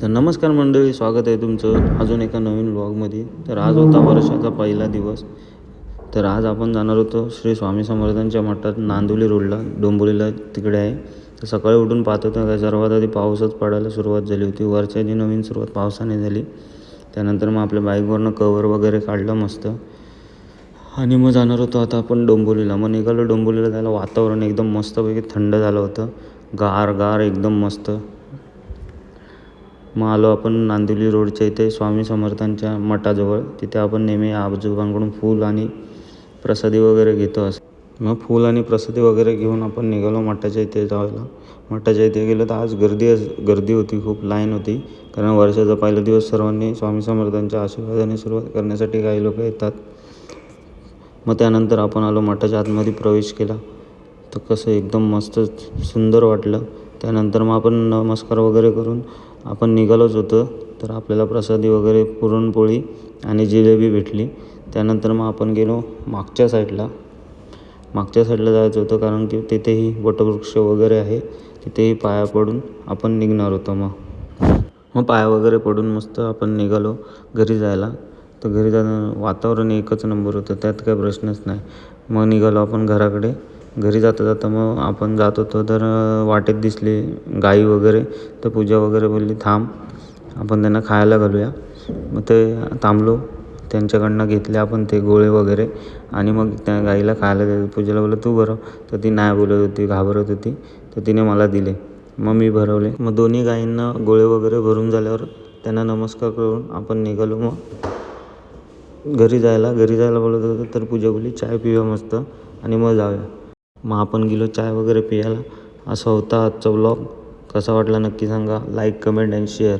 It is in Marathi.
तर नमस्कार मंडळी, स्वागत आहे तुमचं अजून एका नवीन व्लॉगमध्ये. तर आज होता वर्षाचा पहिला दिवस. तर आज आपण जाणार होतो श्री स्वामी समर्थांच्या मठात, नांदिवली रोडला, डोंबिवलीला तिकडे आहे. तर सकाळी उठून पाहत होतं काय सर्वात आधी पाऊसच पडायला सुरुवात झाली होती. वर्षाची नवीन सुरुवात पावसाने झाली. त्यानंतर मग आपल्या बाईकवरनं कवर वगैरे काढलं मस्त आणि मग जाणार होतो आता आपण डोंबिवलीला. मग निघालो डोंबिवलीला. त्याला वातावरण एकदम मस्तपैकी थंड झालं होतं, गार एकदम मस्त. मग आलो आपण नांदिवली रोडच्या इथे स्वामी समर्थांच्या मठाजवळ. तिथे आपण नेहमी आजोबांकडून फूल आणि प्रसादी वगैरे घेतो असं. मग फूल आणि प्रसादी वगैरे घेऊन आपण निघालो मठाच्या इथे जायला. मठाच्या इथे गेलो तर आज गर्दी होती, खूप लाईन होती. कारण वर्षाचा पहिला दिवस सर्वांनी स्वामी समर्थांच्या आशीर्वादाने सुरुवात करण्यासाठी काही लोक येतात. मग त्यानंतर आपण आलो मठाच्या आतमध्ये प्रवेश केला. तर कसं एकदम मस्त सुंदर वाटलं. त्यानंतर मग आपण नमस्कार वगैरे करून आपण निघालोच होतो. तर आपल्याला प्रसादी वगैरे पुरणपोळी आणि जिलेबी भेटली. त्यानंतर मग आपण गेलो मागच्या साईडला जायचं होतं, कारण की तिथेही वटवृक्ष वगैरे आहे. तिथेही पाया पडून आपण निघणार होतो. मग पाया वगैरे पडून मस्त आपण निघालो घरी जायला. तर घरी जाणं वातावरण एकच नंबर होतं, त्यात काही प्रश्नच नाही. मग निघालो आपण घराकडे. घरी जाता मग आपण जात होतो तर वाटेत दिसले गाई वगैरे. तर पूजा वगैरे बोलली थांब, आपण त्यांना खायला घालूया. मग ते थांबलो. त्यांच्याकडनं घेतले आपण ते गोळे वगैरे आणि मग त्या गाईला खायला दिले. पूजेला बोललं तू भरव. तर ती नाही बोलत होती, घाबरत होती. तर तिने मला दिले. मग मी भरवले. मग दोन्ही गायींना गोळे वगैरे भरून झाल्यावर त्यांना नमस्कार करून आपण निघालो मग घरी जायला बोलत होतं. तर पूजा बोलली चाय पिऊया मस्त आणि मग जाऊया. मग आपण गेलो चाय वगैरे पियाला. असा होता आजचा व्लॉग. कसा वाटला नक्की सांगा. Like, comment and share.